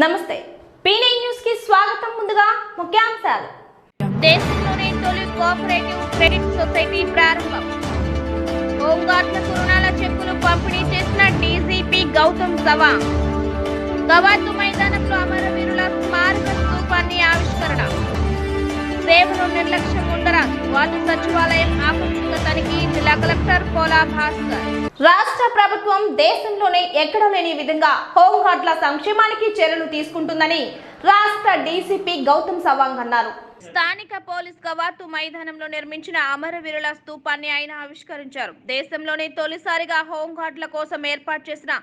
నమస్తే పీనే న్యూస్ కి స్వాగతం. ముందుగా ముఖ్యాంశాలు. దేశంలోనే తొలి కోఆపరేటివ్ క్రెడిట్ సొసైటీ ప్రారంభం. హోంగార్డులకు రుణాల చెక్కులు పంపిణీ చేసిన డీజీపీ గౌతమ్ సవాంగ్. గవాతు మైదానంలో అమరవీరుల స్మారక స్తూపాన్ని ఆవిష్కరణ. సేవలో నిర్లక్ష్యం ఉండరా, వార్డు సచివాలయం ఆకస్మిక తనిఖీ. జిల్లా కలెక్టర్ పోలా భాస్కర్. రాష్ట్ర ప్రభుత్వం దేశంలోనే ఎక్కడా లేని విధంగా హోంగార్డుల సంక్షేమానికి చర్యలు తీసుకుంటుందని రాష్ట్ర డీసీపీ గౌతమ్ సవాంగ్ అన్నారు. స్థానిక పోలీస్ గవాతు మైదానంలో నిర్మించిన అమరవీరుల స్తూపాన్ని ఆయన ఆవిష్కరించారు. దేశంలోనే తొలిసారిగా హోంగార్డుల కోసం ఏర్పాటు చేసిన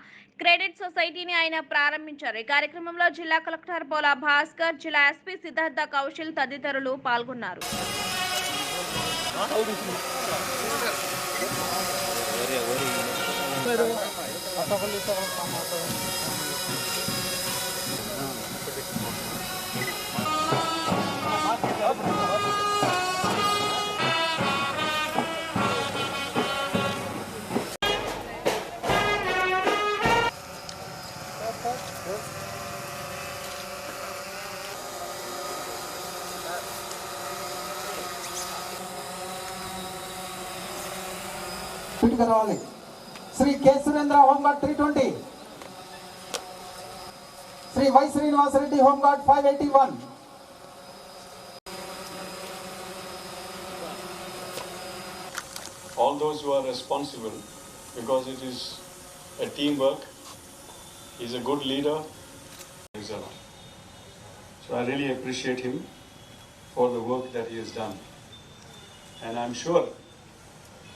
క్రెడిట్ సొసైటీని ఆయన ప్రారంభించారు. ఈ కార్యక్రమంలో జిల్లా కలెక్టర్ పోలా భాస్కర్, జిల్లా ఎస్పీ సిద్ధార్థ కౌశల్ తదితరులు పాల్గొన్నారు. Shri K Surendra home guard 320, Shri Y Srinivas Reddy home guard 581. All those who are responsible, because it is a teamwork. He's a good leader. So I really appreciate him for the work that he has done, and I'm sure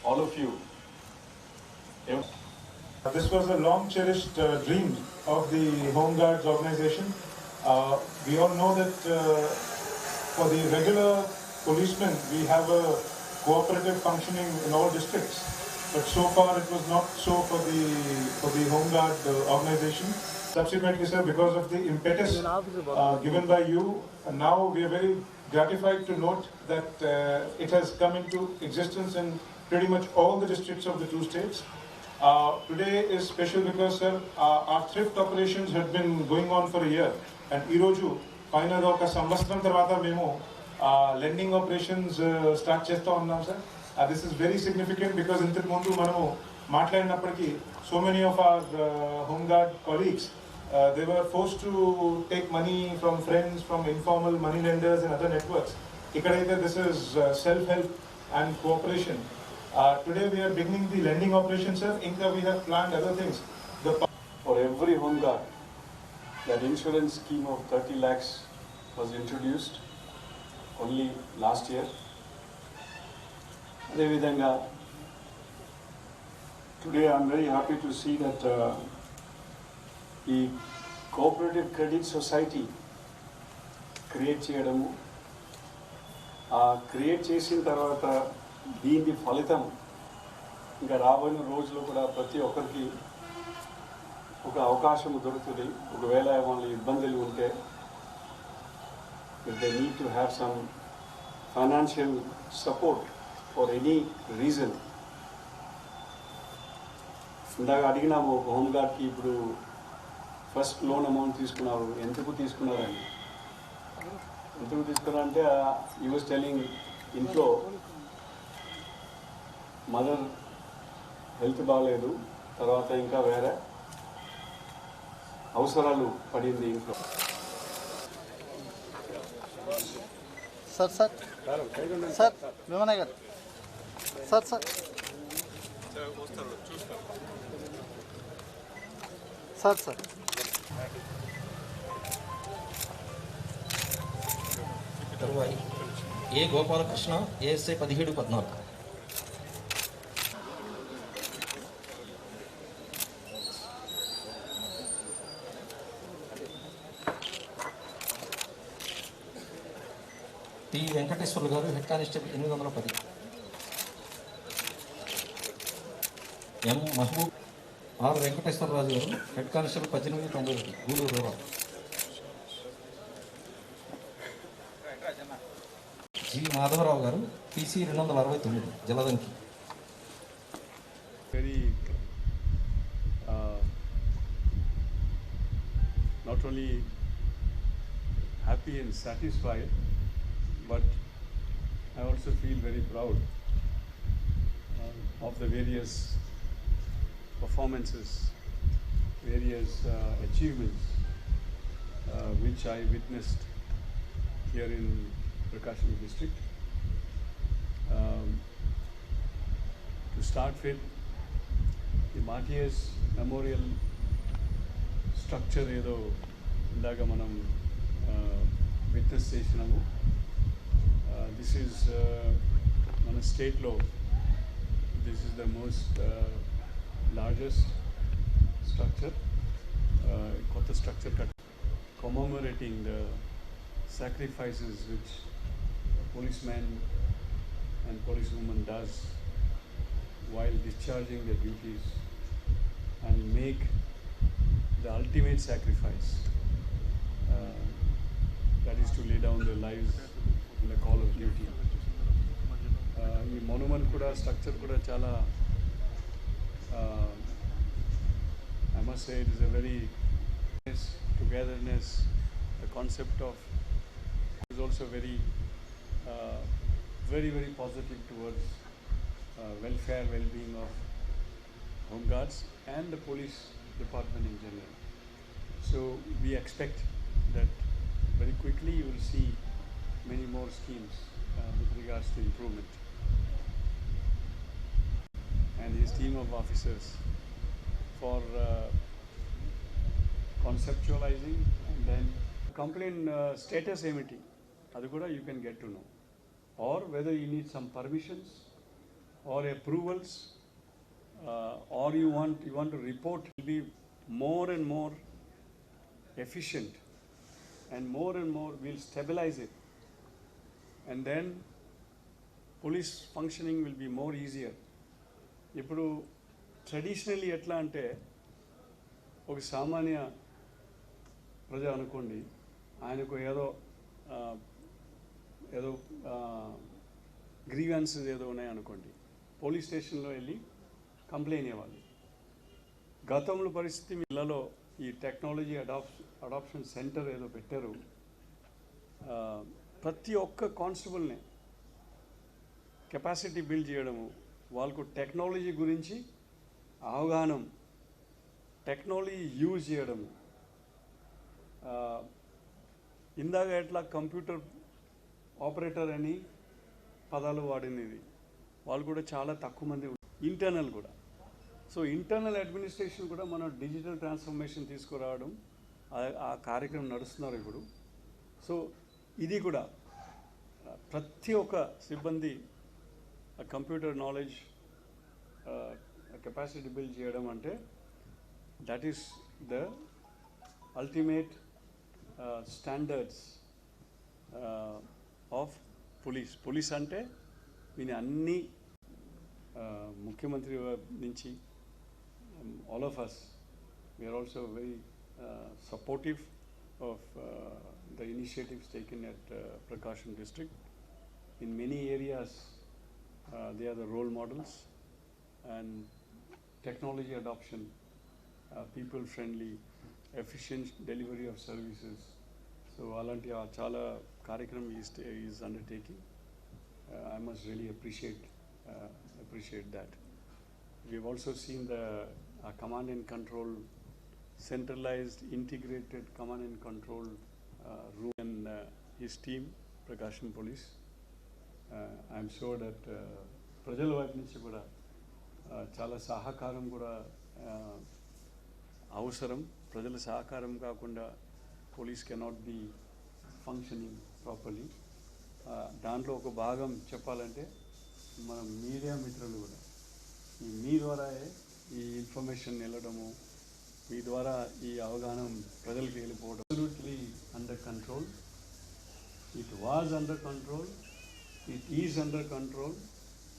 all of you. This was a long-cherished dream of the Home Guards organization. We all know that for the regular policemen, we have a cooperative functioning in all districts. But so far, it was not so for the Home Guard organization. Subsequently, sir, because of the impetus given by you, now we are very gratified to note that it has come into existence in pretty much all the districts of the two states. Today is special because, sir, our thrift operations had been going on for a year, and Iroju final oka samvatsaram tarvata memo lending operations start chestha unnam, sir. This is very significant because intaku mundu manamu maatladinappadi so many of our home guard colleagues they were forced to take money from friends, from informal money lenders and other networks. Ikkadaithe this is self help and cooperation. Today we are beginning the lending operation, sir. Inka we have planned other things. For every home guard, that insurance scheme of 30 lakhs was introduced only last year. Adevidhanga, today I'm very happy to see that the cooperative credit society create cheyadamu, create chesin tarvata దీని ఫలితం ఇంకా రాబోయే రోజుల్లో కూడా ప్రతి ఒక్కరికి ఒక అవకాశం దొరుకుతుంది. ఒకవేళ వాళ్ళ ఇబ్బందులు ఉంటే if they need to have some financial support for any reason. ఇందాక అడిగినాము ఒక హోమ్ గార్డ్కి ఇప్పుడు ఫస్ట్ లోన్ అమౌంట్ తీసుకున్నారు, ఎందుకు తీసుకున్నారని. ఎందుకు తీసుకున్నారంటే ఈ వాజ్ టెల్లింగ్ ఇంట్లో మదర్ హెల్త్ బాగాలేదు, తర్వాత ఇంకా వేరే అవసరాలు పడింది ఇంట్లో. సార్ సార్ సార్ విమనయ్య గారు సార్ సార్ సార్ సార్ తరువాయి A Gopalakrishna ASI 1714. T Venkateswarlu garu head constable 810. M Mahaboob R Venkateswararaju garu head constable 1891 Gudur rural. G Madhavarao garu PC 269 Jaladanki. Very not only happy and satisfied, but I also feel very proud of the various performances, various achievements which I witnessed here in Prakasham district. To start with, the Martyrs Memorial structure ఏదో ఇందాక మనం witness చేసినాము. This is మన స్టేట్లో this is the most largest structure. కొత్త structure commemorating the sacrifices which a policeman and policewoman does while discharging their duties and make the ultimate sacrifice, that is to lay down their lives in the call of duty. ఈ monument కూడా structure కూడా చాలా I must say it is a very togetherness. The concept of is also very very positive towards welfare, well-being of home guards and the police department in general. So we expect that very quickly you will see many more schemes with regards to improvement. And his team of officers for conceptualizing and then complaint status emiti adu kuda you can get to know, or whether you need some permissions or approvals, or you want to report, will be more and more efficient and more we'll stabilize it, and then police functioning will be more easier. ఇప్పుడు traditionally ఎట్లా అంటే ఒక సామాన్య ప్రజ అనుకోండి, ఆయనకు ఏదో grievances ఏదో ఉన్నాయనుకోండి, పోలీస్ స్టేషన్లో వెళ్ళి కంప్లైంట్ ఇవ్వాలి. గతంలో పరిస్థితి ఇళ్లలో ఈ టెక్నాలజీ అడాప్షన్ సెంటర్ ఏదో పెట్టారు. ప్రతి ఒక్క కానిస్టేబుల్ని కెపాసిటీ బిల్డ్ చేయడము, వాళ్ళకు టెక్నాలజీ గురించి అవగాహన, టెక్నాలజీ యూజ్ చేయడము. ఇందాక ఎట్లా కంప్యూటర్ ఆపరేటర్ అని పదాలు వాడినది వాళ్ళు కూడా చాలా తక్కువ మంది, ఇంటర్నల్ కూడా. సో ఇంటర్నల్ అడ్మినిస్ట్రేషన్ కూడా మనం డిజిటల్ ట్రాన్స్ఫర్మేషన్ తీసుకురావడం, ఆ కార్యక్రమం నడుస్తున్నారు ఇప్పుడు. సో ఇది కూడా ప్రతి ఒక్క సిబ్బంది కంప్యూటర్ నాలెడ్జ్ కెపాసిటీ బిల్డ్ చేయడం అంటే that is the ultimate standards of police అంటే దీని అన్ని ముఖ్యమంత్రి నుంచి all of us, we are also very supportive of the initiatives taken at Prakasham district. In many areas they are the role models, and technology adoption, people friendly, efficient delivery of services. So alanti chala karyakrama is undertaking. I must really appreciate that. We've also seen the command and control, centralized integrated command and control room, and his team, Prakasham Police. I'm sure that ప్రజల వైపు నుంచి కూడా చాలా సహకారం కూడా అవసరం. ప్రజల సహకారం కాకుండా police cannot be functioning properly. దాంట్లో ఒక భాగం చెప్పాలంటే మన మీడియా మిత్రులు కూడా, మీ ద్వారా ఈ ఇన్ఫర్మేషన్ వెళ్ళడము, మీ ద్వారా ఈ అవగాహన ప్రజలకు వెళ్ళిపోవడం. Absolutely under control. It was under control, it is under control,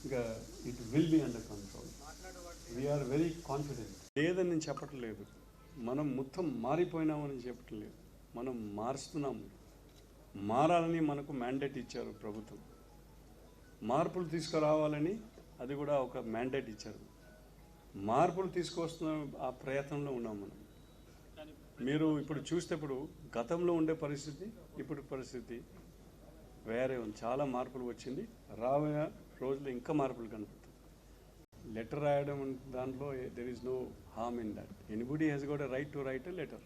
ఇంకా it will be under control. We are very confident. లేదని నేను చెప్పటం లేదు, మనం మొత్తం మారిపోయినామని చెప్పటం లేదు, మనం మారుస్తున్నాము. మారాలని మనకు మ్యాండేట్ ఇచ్చారు ప్రభుత్వం. మార్పులు తీసుకురావాలని అది కూడా ఒక మ్యాండేట్ ఇచ్చారు. మార్పులు తీసుకొస్తున్న ఆ ప్రయత్నంలో ఉన్నాం మనం. మీరు ఇప్పుడు చూసేటప్పుడు గతంలో ఉండే పరిస్థితి ఇప్పుడు పరిస్థితి వేరే ఉంది, చాలా మార్పులు వచ్చింది. రాబోయే రోజుల్లో ఇంకా మార్పులు కనపడుతుంది. లెటర్ రాయడం దాంట్లో there is no harm in that. Anybody has got a right to write a letter.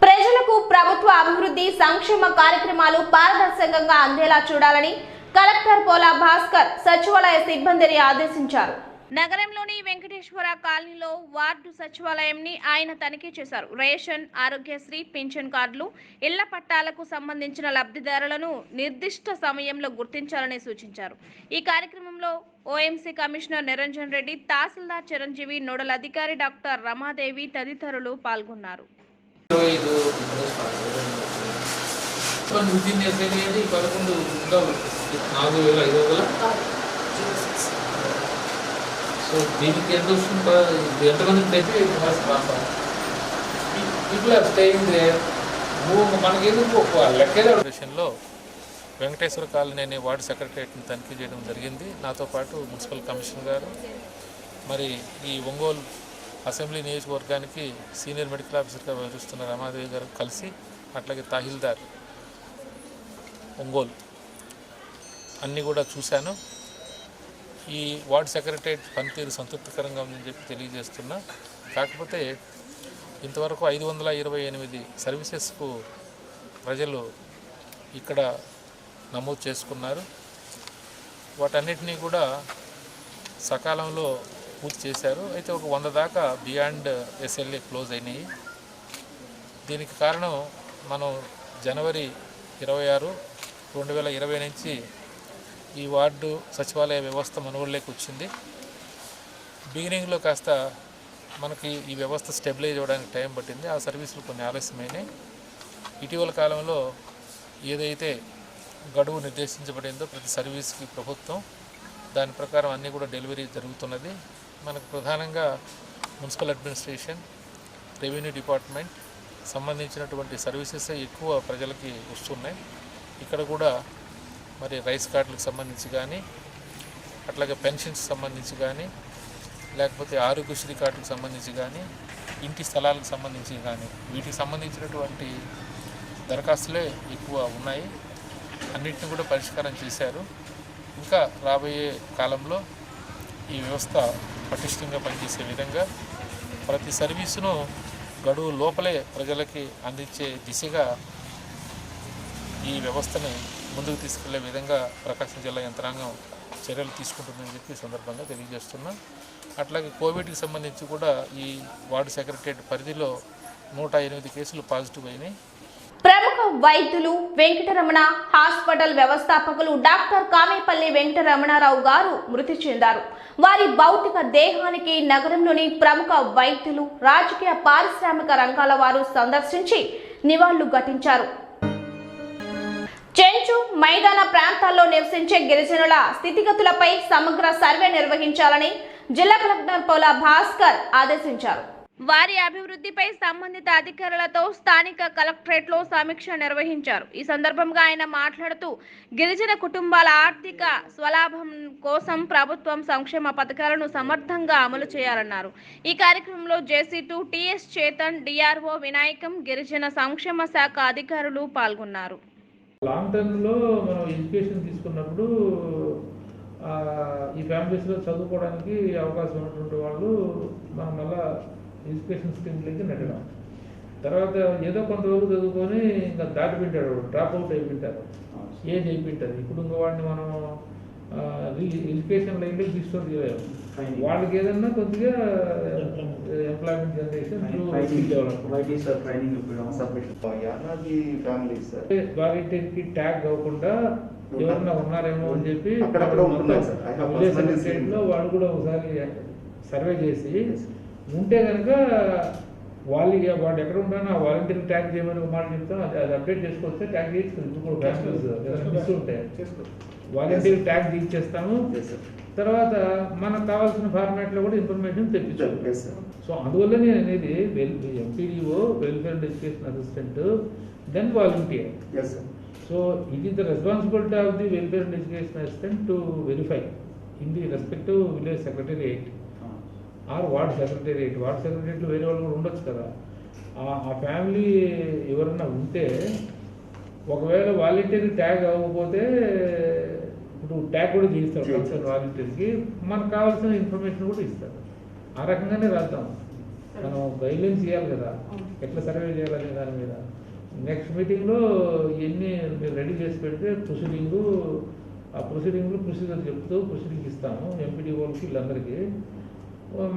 ప్రజలకు ప్రభుత్వ అభివృద్ధి సంక్షేమ కార్యక్రమాలు పారదర్శకంగా అందేలా చూడాలని కలెక్టర్ పోలా భాస్కర్ సచివాలయ సిబ్బందిని ఆదేశించారు. నగరంలోని వెంకటేశ్వర కాలనీలో వార్డు సచివాలయంని ఆయన తనిఖీ చేశారు. రేషన్, ఆరోగ్యశ్రీ, పింఛన్ కార్డులు, ఇళ్ల పట్టాలకు సంబంధించిన లబ్ధిదారులను నిర్దిష్ట సమయంలో గుర్తించాలని సూచించారు. ఈ కార్యక్రమంలో ఓఎంసీ కమిషనర్ నిరంజన్ రెడ్డి, తహసీల్దార్ చిరంజీవి, నోడల్ అధికారి డాక్టర్ రమాదేవి తదితరులు పాల్గొన్నారు. సో దీనికి ఎంత వస్తుంది, ఎంతమందికి అయితే పీపుల్ ఆర్ స్టేయింగ్ దేర్. మనకి ఎందుకు ఒక లెక్కలో విషయంలో వెంకటేశ్వర కాలనీ అనే వార్డు సెక్రటరియట్ని తనిఖీ చేయడం జరిగింది. నాతో పాటు మున్సిపల్ కమిషనర్ గారు, మరి ఈ ఒంగోలు అసెంబ్లీ నియోజకవర్గానికి సీనియర్ మెడికల్ ఆఫీసర్గా వ్యవహరిస్తున్న రమాదేవి గారు కలిసి, అట్లాగే తహసీల్దార్ ఒంగోలు అన్నీ కూడా చూశాను. ఈ వార్డు సెక్రటరియట్ పనితీరు సంతృప్తికరంగా ఉందని చెప్పి తెలియజేస్తున్నా. కాకపోతే ఇంతవరకు 528 సర్వీసెస్కు ప్రజలు ఇక్కడ నమోదు చేసుకున్నారు. వాటన్నిటినీ కూడా సకాలంలో పూర్తి చేశారు. అయితే ఒక 100 దాకా బియాండ్ ఎస్ఎల్ఏ క్లోజ్ అయినాయి. దీనికి కారణం మనం జనవరి 26, 2020 నుంచి ఈ వార్డు సచివాలయ వ్యవస్థ మనుగడలోకి వచ్చింది. బిగినింగ్లో కాస్త మనకి ఈ వ్యవస్థ స్టెబిలైజ్ అవ్వడానికి టైం పట్టింది. ఆ సర్వీసులు కొన్ని ఆలస్యమైనాయి. ఇటీవల కాలంలో ఏదైతే గడువు నిర్దేశించబడిందో ప్రతి సర్వీస్కి ప్రభుత్వం, దాని ప్రకారం అన్నీ కూడా డెలివరీ జరుగుతున్నది. మనకు ప్రధానంగా మున్సిపల్ అడ్మినిస్ట్రేషన్, రెవెన్యూ డిపార్ట్మెంట్ సంబంధించినటువంటి సర్వీసెస్ ఎక్కువ ప్రజలకి వస్తున్నాయి. ఇక్కడ కూడా మరి రైస్ కార్డులకు సంబంధించి కానీ, అట్లాగే పెన్షన్స్ సంబంధించి కానీ, లేకపోతే ఆరోగ్యశ్రీ కార్డులకు సంబంధించి కానీ, ఇంటి స్థలాలకు సంబంధించి కానీ, వీటికి సంబంధించినటువంటి దరఖాస్తులే ఎక్కువ ఉన్నాయి. అన్నిటిని కూడా పరిష్కారం చేశారు. ఇంకా రాబోయే కాలంలో ఈ వ్యవస్థ పటిష్టంగా పనిచేసే విధంగా ప్రతి సర్వీసును గడువు లోపలే ప్రజలకి అందించే దిశగా ఈ వ్యవస్థని ముందుకు తీసుకెళ్లే విధంగా ప్రకాశం జిల్లా యంత్రాంగం చర్యలు తీసుకుంటుందని చెప్పి సందర్భంగా తెలియజేస్తున్నాం. అట్లాగే కోవిడ్కి సంబంధించి కూడా ఈ వార్డు సెక్రటరియట్ పరిధిలో 108 కేసులు పాజిటివ్ అయినాయి. ప్రముఖ వైద్యులు వెంకటరమణ హాస్పిటల్ వ్యవస్థాపకులు డాక్టర్ కామేపల్లి వెంకటరమణారావు గారు మృతి చెందారు. వారి భౌతిక దేహానికి నగరంలోని ప్రముఖ వైద్యులు, రాజకీయ, పారిశ్రామిక రంగాల వారు సందర్శించి నివాళులు ఘటించారు. చెంచు మైదాన ప్రాంతాల్లో నివసించే గిరిజనుల స్థితిగతులపై సమగ్ర సర్వే నిర్వహించాలని జిల్లా కలెక్టర్ పోలా భాస్కర్ ఆదేశించారు. వారి అభివృద్ధిపై సంబంధిత అధికారులతో స్థానిక కలెక్టరేట్లో సమీక్ష నిర్వహించారు. ఈ సందర్భంగా ఆయన మాట్లాడుతూ గిరిజన కుటుంబాల ఆర్థిక స్వలాభం కోసం ప్రభుత్వం సంక్షేమ పథకాలను సమర్థంగా అమలు చేయాలన్నారు. ఈ కార్యక్రమంలో జేసీ2 టిఎస్ చేతన్, డిఆర్ఓ వినాయకం, గిరిజన సంక్షేమ శాఖ అధికారులు పాల్గొన్నారు. లాంగ్ టర్మ్లో మనం ఎడ్యుకేషన్ తీసుకున్నప్పుడు ఈ ఫ్యామిలీస్లో చదువుకోవడానికి అవకాశం ఉన్నటువంటి వాళ్ళు మనం మళ్ళా ఎడ్యుకేషన్ స్కీమ్లకి నెట్టడం. తర్వాత ఏదో కొంతవరకు చదువుకొని ఇంకా దాటిపెట్టాడు, డ్రాప్ అవుట్ అయిపోయింటారు, ఏజ్ అయిపోయింటుంది. ఇప్పుడు ఇంకా వాడిని మనం ఎడ్యుకేషన్ లైన్లోకి తీసుకొని వాళ్ళకి ఏదన్నా కొద్దిగా ఎంప్లాయ్మెంట్ జనరేషన్ వాలంటీర్కి ట్యాగ్ అవ్వకుండా ఎవరన్నా ఉన్నారేమో అని చెప్పి స్టేట్లో వాళ్ళు కూడా ఒకసారి సర్వే చేసి ఉంటే కనుక వాళ్ళు ఎక్కడ ఉంటానో ఆ వాలంటీర్ ట్యాగ్ చేయమని ఒక మాట చెప్తాం. అది అప్డేట్ చేసుకొస్తే ట్యాగ్ చేసుకుంది. ఇప్పుడు ఫ్యామిలీస్ ఉంటాయి, వాలంటీర్ ట్యాగ్ తీసేస్తాము. తర్వాత మనకు కావాల్సిన ఫార్మాట్లో కూడా ఇన్ఫర్మేషన్ తెప్పించాలి. సో అందువల్ల నేను అనేది MPDO, welfare and education assistant, then volunteer. So it is the responsibility of the welfare and education assistant to verify in the respective village secretariat or ward secretariat. Ward సెక్రటేరియట్లో వేరే వాళ్ళు కూడా ఉండొచ్చు కదా. ఆ ఫ్యామిలీ ఎవరన్నా ఉంటే ఒకవేళ వాలంటీర్ ట్యాగ్ అవ్వకపోతే ఇప్పుడు ట్యాగ్ కూడా చేయిస్తారు కన్సర్న్ వాలంటీర్కి, మనకు కావాల్సిన ఇన్ఫర్మేషన్ కూడా ఇస్తారు. ఆ రకంగానే రాద్దాం. మనం గైడ్లైన్స్ చేయాలి కదా, ఎట్లా సర్వే చేయాలనే దాని మీద. నెక్స్ట్ మీటింగ్లో ఇవన్నీ మీరు రెడీ చేసి పెడితే ప్రొసీజర్ చెప్తూ ప్రొసీడింగ్ ఇస్తాము ఎంపీడీ వాళ్ళకి వీళ్ళందరికీ.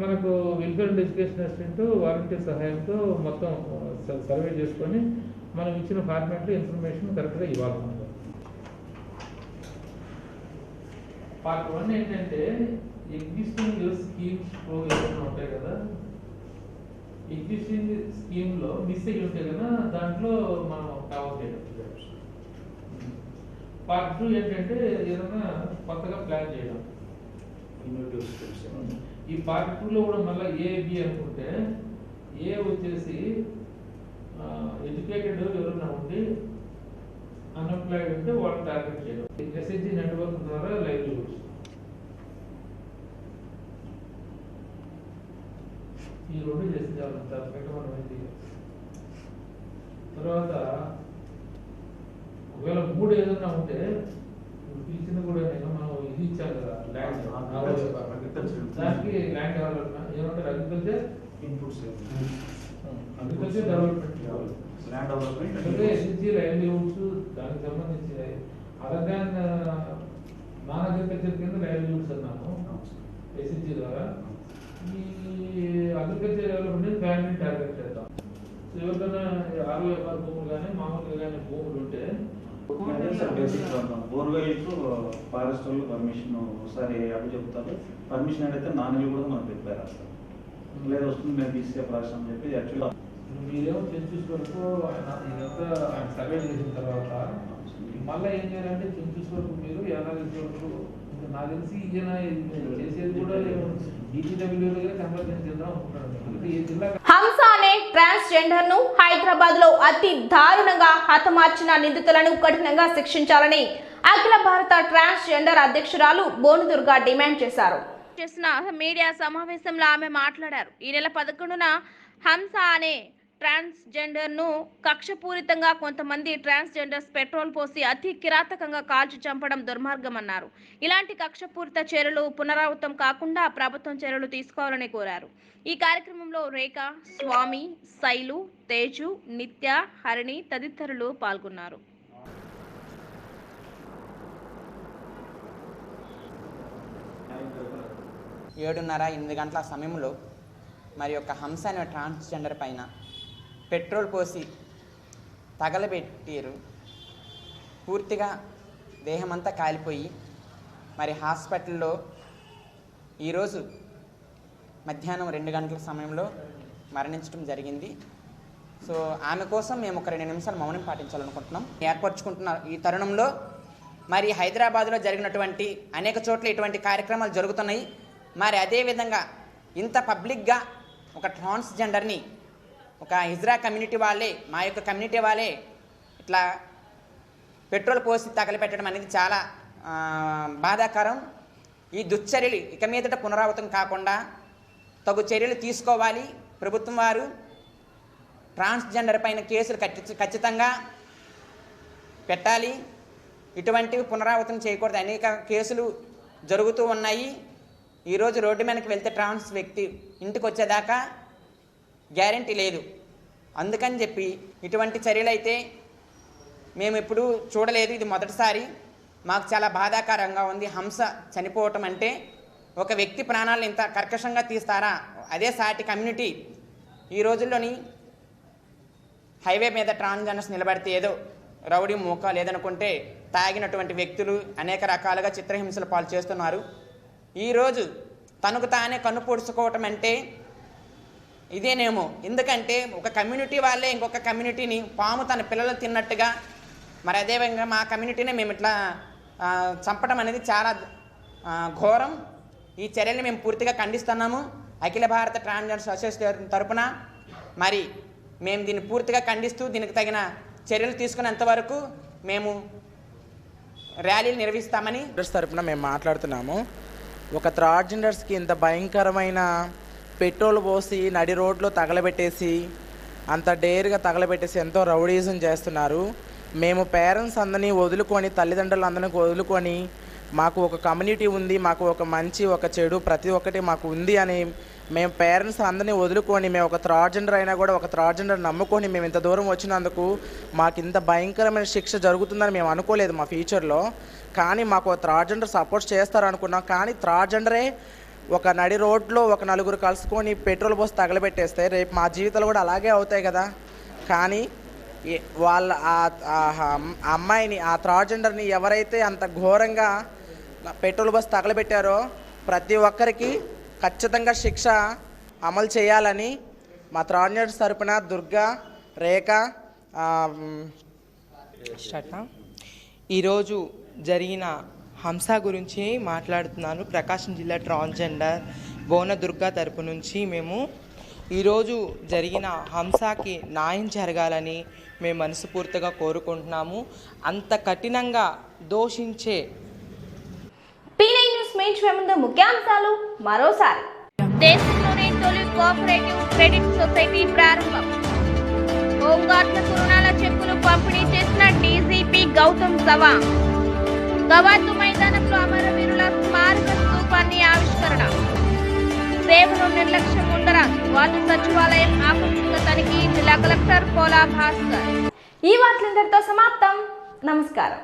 మనకు welfare and education assistant volunteer సహాయంతో మొత్తం సర్వే చేసుకొని మనం ఇచ్చిన ఫార్మాట్లో ఇన్ఫర్మేషన్ కరెక్ట్గా ఇవ్వాలి. మనకు పార్ట్ 1 ఏంటంటే ఎగ్జిస్టింగ్ స్కీమ్స్ ఏమైనా ఉంటాయి కదా, ఎగ్జిస్టింగ్ స్కీమ్లో మిస్ అయ్యి ఉంటాయి కదా, దాంట్లో మనం కవర్ చేయడం. పార్ట్ 2 ఏంటంటే ఏదైనా కొత్తగా ప్లాన్ చేయడం. ఈ పార్ట్ 2లో కూడా మళ్ళీ ఏబి అనుకుంటే, ఏ వచ్చేసి ఎడ్యుకేటెడ్ ఎవరైనా ఉండి అన్ఎంప్లాయిడ్ ఉంటే వాళ్ళని టార్గెట్ చేయడం. ఎస్హెచ్జి నెట్వర్క్ ద్వారా లైవ్లీహుడ్స్ ఈ 2 చేసి పెట్టమని. తర్వాత ఒకవేళ 3 ఏదైనా ఉంటే పిలిచిన కూడా నేను మనం ఇది ఇచ్చాం కదా ల్యాండ్, దానికి ల్యాండ్ డెవలప్మెంట్ ఏమంటారు, agriculture inputs, agriculture development land development అంటే ఎస్హెచ్జి లైవ్లీహుడ్స్ దానికి సంబంధించి అదర్ దాన్ నాన్ అగ్రికల్చర్ కింద లైవ్లీహుడ్స్ అన్నాము ఎస్హెచ్జి ద్వారా. ఈ అగ్రికల్చర్ డెవలప్మెంట్ ఫ్యామిలీ టార్గెట్ చేద్దాం. సో ఎవరికైనా 60 ఎకరాల భూములు కానీ మామూలుగా కానీ భూములు ఉంటే బోర్వెల్స్ ఫారెస్ట్ వాళ్ళు పర్మిషన్ ఒకసారి అవి చెప్తారు. పర్మిషన్ అడిగితే నాన్నలు కూడా మనం ప్రిపేర్ చేస్తాం. లేదు వస్తుంది మేము తీసే ప్రాసెస్ అని చెప్పి యాక్చువల్గా మీరేమో సెన్సస్ వరకు ఇదంతా సర్వే చేసిన తర్వాత మళ్ళీ ఏం చేయాలంటే సెన్సస్ వరకు మీరు ఎనాలిసిస్ వరకు నాకు తెలిసి ఈయన చేసేది కూడా హంస అనే ట్రాన్స్జెండర్ ను హైదరాబాద్ లో అతి దారుణంగా హతమార్చిన నిందితులను కఠినంగా శిక్షించాలని అఖిల భారత ట్రాన్స్జెండర్ అధ్యక్షురాలు బోనుదుర్గా డిమాండ్ చేశారు. చేసిన మీడియా సమావేశంలో ఆమె మాట్లాడారు. ఈ నెల 11న హంస అనే ట్రాన్స్జెండర్ ను కక్షపూరితంగా కొంతమంది ట్రాన్స్జెండర్స్ పెట్రోల్ పోసి అతి కిరాతకంగా కాల్చి చంపడం దుర్మార్గమన్నారు. ఇలాంటి కక్షపూరిత చర్యలు పునరావృతం కాకుండా ప్రభుత్వం చర్యలు తీసుకోవాలని కోరారు. ఈ కార్యక్రమంలో రేఖ, స్వామి, శైలు, తేజు, నిత్య, హరిణి తదితరులు పాల్గొన్నారు. 7:30-8 గంటల సమయంలో మరి యొక్క హంస అనే ట్రాన్స్జెండర్ పైన పెట్రోల్ పోసి తగలబెట్టారు. పూర్తిగా దేహమంతా కాలిపోయి మరి హాస్పిటల్లో ఈరోజు మధ్యాహ్నం 2 గంటల సమయంలో మరణించడం జరిగింది. సో ఆమె కోసం మేము ఒక 2 నిమిషాలు మౌనం పాటించాలనుకుంటున్నాం. ఏర్పరచుకుంటున్న ఈ తరుణంలో మరి హైదరాబాద్లో జరిగినటువంటి అనేక చోట్ల ఇటువంటి కార్యక్రమాలు జరుగుతున్నాయి. మరి అదేవిధంగా ఇంత పబ్లిక్గా ఒక ట్రాన్స్జెండర్ని ఒక హిజ్రా కమ్యూనిటీ వాళ్ళే, మా యొక్క కమ్యూనిటీ వాళ్ళే ఇట్లా పెట్రోల్ పోసి తగలపెట్టడం అనేది చాలా బాధాకరం. ఈ దుశ్చర్యలు ఇక మీదట పునరావృతం కాకుండా తగు చర్యలు తీసుకోవాలి. ప్రభుత్వం వారు ట్రాన్స్జెండర్ పైన కేసులు ఖచ్చితంగా పెట్టాలి. ఇటువంటివి పునరావృతం చేయకూడదు. అనేక కేసులు జరుగుతూ ఉన్నాయి. ఈరోజు రోడ్డు మీదకి వెళ్తే ట్రాన్స్ వ్యక్తి ఇంటికి వచ్చేదాకా గ్యారంటీ లేదు. అందుకని చెప్పి ఇటువంటి చర్యలు అయితే మేము ఎప్పుడూ చూడలేదు. ఇది మొదటిసారి. మాకు చాలా బాధాకరంగా ఉంది. హంస చనిపోవటం అంటే ఒక వ్యక్తి ప్రాణాలను ఇంత కర్కశంగా తీస్తారా? అదే సాటి కమ్యూనిటీ ఈ రోజుల్లోని హైవే మీద ట్రాన్స్జెండర్స్ నిలబడితే ఏదో రౌడీ మూక లేదనుకుంటే తాగినటువంటి వ్యక్తులు అనేక రకాలుగా చిత్రహింసలు పాలు చేస్తున్నారు. ఈరోజు తనకు తానే కన్ను పొడుచుకోవటం అంటే ఇదేనేమో. ఎందుకంటే ఒక కమ్యూనిటీ వాళ్ళే ఇంకొక కమ్యూనిటీని పాము తన పిల్లలు తిన్నట్టుగా మరి అదేవిధంగా మా కమ్యూనిటీనే మేము ఇట్లా చంపడం అనేది చాలా ఘోరం. ఈ చర్యల్ని మేము పూర్తిగా ఖండిస్తున్నాము. అఖిల భారత ట్రాన్స్జెండర్స్ అసోసియేషన్ తరపున మరి మేము దీన్ని పూర్తిగా ఖండిస్తూ దీనికి తగిన చర్యలు తీసుకునేంత వరకు మేము ర్యాలీలు నిర్వహిస్తామని తరపున మేము మాట్లాడుతున్నాము. ఒక ట్రాన్స్జెండర్స్కి ఇంత భయంకరమైన పెట్రోల్ పోసి నడి రోడ్లో తగలబెట్టేసి అంత డేర్గా తగలబెట్టేసి ఎంతో రౌడీజం చేస్తున్నారు. మేము పేరెంట్స్ అందరినీ వదులుకొని, తల్లిదండ్రులు అందరినీ వదులుకొని, మాకు ఒక కమ్యూనిటీ ఉంది, మాకు ఒక మంచి ఒక చెడు ప్రతి ఒక్కటి మాకు ఉంది అని మేము పేరెంట్స్ అందరినీ వదులుకొని, మేము ఒక థర్డ్ జెండర్ అయినా కూడా ఒక థర్డ్ జెండర్ నమ్ముకొని మేము ఇంత దూరం వచ్చినందుకు మాకు ఇంత భయంకరమైన శిక్ష జరుగుతుందని మేము అనుకోలేదు మా ఫ్యూచర్లో. కానీ మాకు ఒక థర్డ్ జెండర్ సపోర్ట్ చేస్తారనుకున్నాం. కానీ థర్డ్ జెండరే ఒక నడి రోడ్లో ఒక నలుగురు కలుసుకొని పెట్రోల్ పోసి తగలబెట్టేస్తే రేపు మా జీవితాలు కూడా అలాగే అవుతాయి కదా. కానీ వాళ్ళ ఆ అమ్మాయిని, ఆ థర్డ్ జెండర్ని ఎవరైతే అంత ఘోరంగా పెట్రోల్ బస్ తగలబెట్టారో ప్రతి ఒక్కరికి ఖచ్చితంగా శిక్ష అమలు చేయాలని మా థర్డ్ జెండర్ తరపున దుర్గా, రేఖ ఈరోజు జరిగిన హంస గురించి మాట్లాడుతున్నాను. ప్రకాశం జిల్లా ట్రాన్స్జెండర్ బోన దుర్గా తరపు నుంచి మేము ఈరోజు జరిగిన హంసకి న్యాయం జరగాలని మేము మనస్ఫూర్తిగా కోరుకుంటున్నాము. అంత కఠినంగా దోషించే P9 న్యూస్ మెయిన్ ముందు ముఖ్యాంశాలు మరోసారి. దేశంలోనే తొలి కోఆపరేటివ్ క్రెడిట్ సొసైటీ ప్రారంభం. హోంగార్డులకు రుణాల చెక్కులు పంపిణీ చేసిన డీజీపీ గౌతమ్ సవాంగ్. గవాతు మైదానంలో అమరవీరుల స్మారక స్తూపాన్ని ఆవిష్కరణ. సేవలో నిర్లక్ష్యం ఉండరా, వార్డు సచివాలయం ఆకస్మిక తనిఖీ. జిల్లా కలెక్టర్ పోలా భాస్కర్. ఈ వార్తలందరితో సమాప్తం. నమస్కారం.